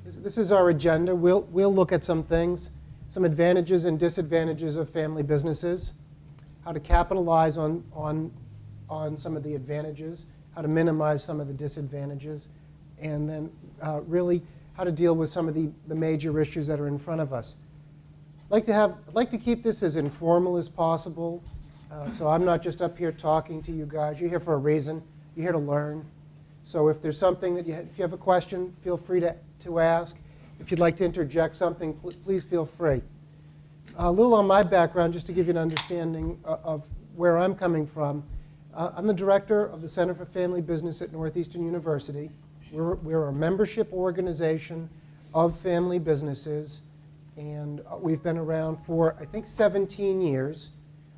This is our agenda. We'll look at some things, some advantages and disadvantages of family businesses, how to capitalize on some of the advantages, how to minimize some of the disadvantages, and then really how to deal with some of the major issues that are in front of us. I'd like to keep this as informal as possible, so I'm not just up here talking to you guys. You're here for a reason. You're here to learn. So if there's something that if you have a question, feel free to ask. If you'd like to interject something, please feel free. A little on my background, just to give you an understanding of where I'm coming from. I'm the director of the Center for Family Business at Northeastern University. We're a membership organization of family businesses, and we've been around for, I think, 17 years,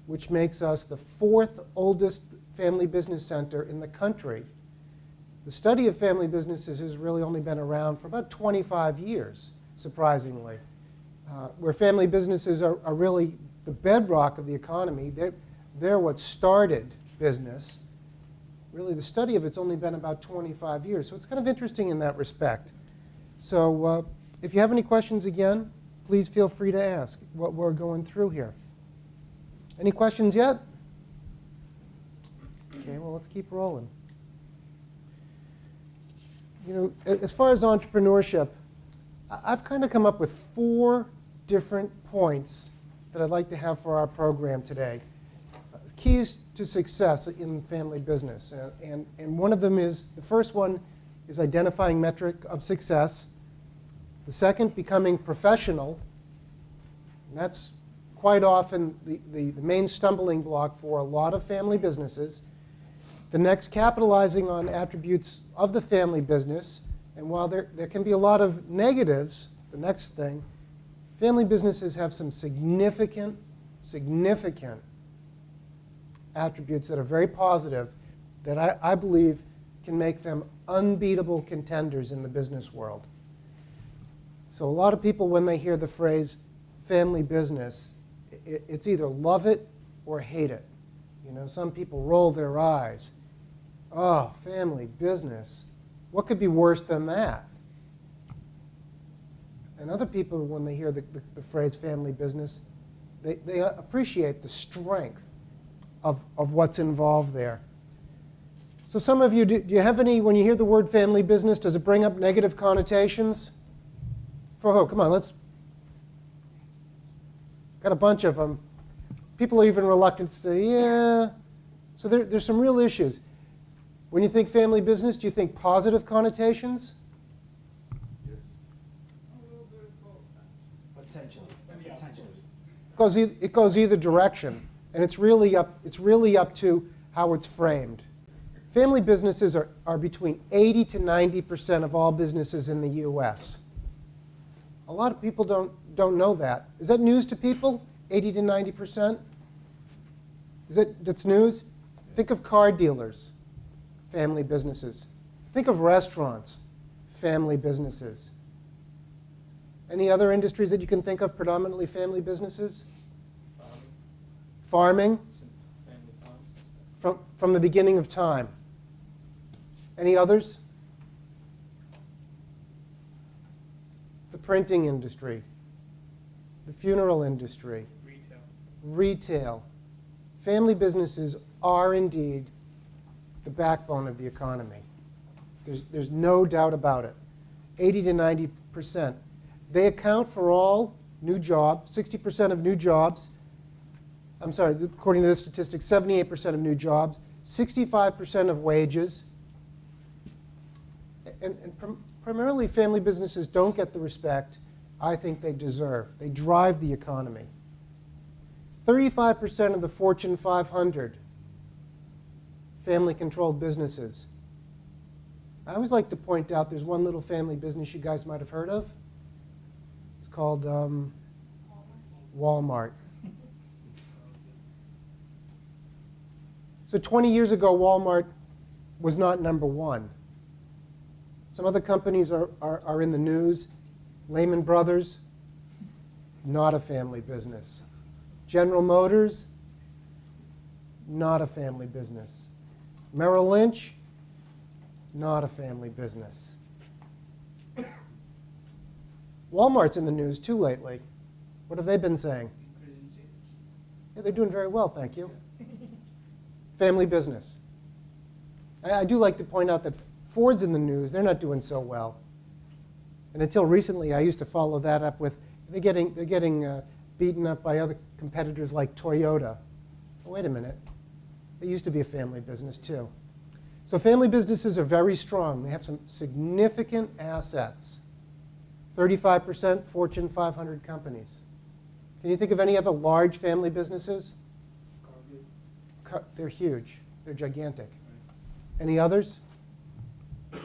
which makes us the 4th oldest family business center in the country. The study of family businesses has really only been around for about 25 years, surprisingly. Where family businesses are really the bedrock of the economy, they're what started business. Really, the study of it's only been about 25 years, so it's kind of interesting in that respect. So if you have any questions, again, please feel free to ask what we're going through here. Any questions yet? Okay, well, let's keep rolling. You know, as far as entrepreneurship, I've kind of come up with 4 different points that I'd like to have for our program today. Keys to success in family business. And one of them is, the first one is identifying metric of success. The second, becoming professional. And that's quite often the main stumbling block for a lot of family businesses. The next, capitalizing on attributes of the family business. And while there can be a lot of negatives, the next thing, family businesses have some significant attributes that are very positive that I believe can make them unbeatable contenders in the business world. So a lot of people, when they hear the phrase family business, it's either love it or hate it. You know, some people roll their eyes. Oh, family business. What could be worse than that? And other people, when they hear the phrase family business, they appreciate the strength of what's involved there. So some of you, do you have any, when you hear the word family business, does it bring up negative connotations? For who? Come on, let's. Got a bunch of them. People are even reluctant to say, yeah. So there's some real issues. When you think family business, do you think positive connotations? Yes. A little bit of both. Potentially. It goes either direction, and it's really up to how it's framed. Family businesses are between 80 to 90% of all businesses in the U.S. A lot of people don't know that. Is that news to people? 80 to 90%? That's news? Think of car dealers, family businesses. Think of restaurants, family businesses. Any other industries that you can think of predominantly family businesses? Farming. Family farms. From the beginning of time. Any others? The printing industry, the funeral industry, retail. Family businesses are indeed the backbone of the economy. There's no doubt about it. 80 to 90%. They account for all new jobs, 60% of new jobs. I'm sorry, according to this statistic, 78% of new jobs, 65% of wages. And primarily, family businesses don't get the respect I think they deserve. They drive the economy. 35% of the Fortune 500 family-controlled businesses. I always like to point out there's one little family business you guys might have heard of. It's called Walmart. So 20 years ago, Walmart was not number one. Some other companies are in the news. Lehman Brothers, not a family business. General Motors, not a family business. Merrill Lynch, not a family business. Walmart's in the news too lately. What have they been saying? Increasing sales. Yeah, they're doing very well, thank you. Family business. I do like to point out that Ford's in the news. They're not doing so well. And until recently, I used to follow that up with they're getting beaten up by other competitors like Toyota. Oh, wait a minute. It used to be a family business too. So family businesses are very strong. They have some significant assets. 35% Fortune 500 companies. Can you think of any other large family businesses? Cargill. They're huge. They're gigantic. Any others? Tata.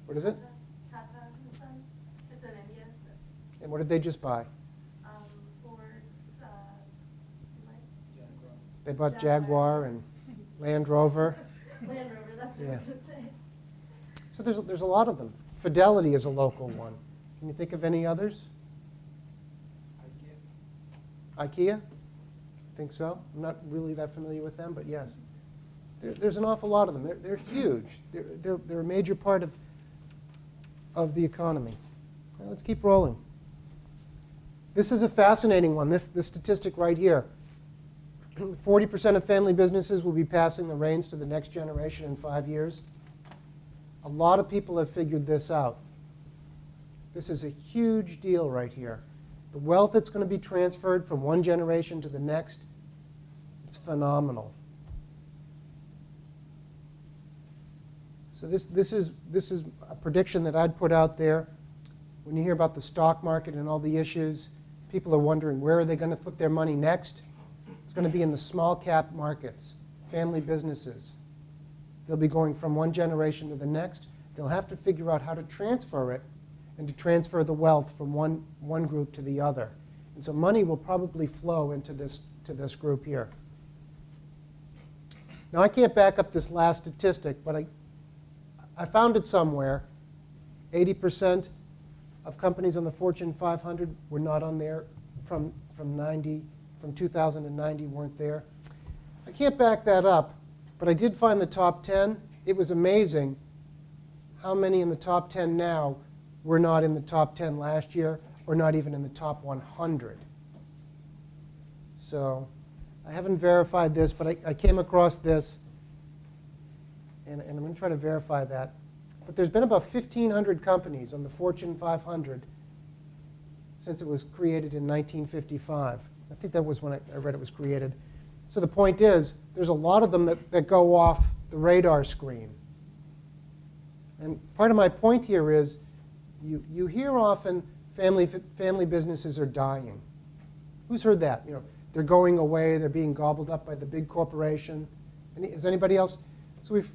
What is it? Tata and Sons. It's in India. And what did they just buy? Ford's, Jaguar. They bought Jaguar and Land Rover. Land Rover, that's what Yeah. I was going to say. So there's a lot of them. Fidelity is a local one. Can you think of any others? IKEA. IKEA? Think so? I'm not really that familiar with them, but yes. There's an awful lot of them. They're huge. They're a major part of the economy. Now, let's keep rolling. This is a fascinating one, this statistic right here. 40% of family businesses will be passing the reins to the next generation in 5 years. A lot of people have figured this out. This is a huge deal right here. The wealth that's going to be transferred from one generation to the next, it's phenomenal. So this is a prediction that I'd put out there. When you hear about the stock market and all the issues, people are wondering where are they going to put their money next? It's going to be in the small cap markets, family businesses. They'll be going from one generation to the next. They'll have to figure out how to transfer it and to transfer the wealth from one group to the other. And so money will probably flow into this group here. Now, I can't back up this last statistic, but I found it somewhere. 80% of companies on the Fortune 500 were not on there from 2090 weren't there. I can't back that up, but I did find the top 10. It was amazing how many in the top 10 now were not in the top 10 last year or not even in the top 100. So I haven't verified this, but I came across this, and I'm going to try to verify that. But there's been about 1,500 companies on the Fortune 500 since it was created in 1955. I think that was when I read it was created. So the point is, there's a lot of them that go off the radar screen. And part of my point here is, you hear often family businesses are dying. Who's heard that? You know, they're going away, they're being gobbled up by the big corporation. Is anybody else? So it's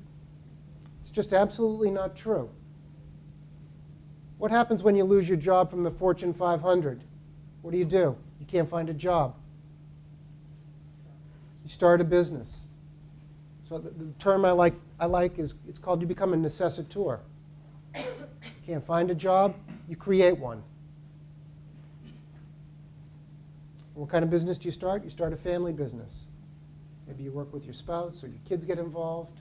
just absolutely not true. What happens when you lose your job from the Fortune 500? What do? You can't find a job. You start a business. So the term I like is, it's called, you become a necessitator. Can't find a job, you create one. What kind of business do you start? You start a family business. Maybe you work with your spouse or your kids get involved.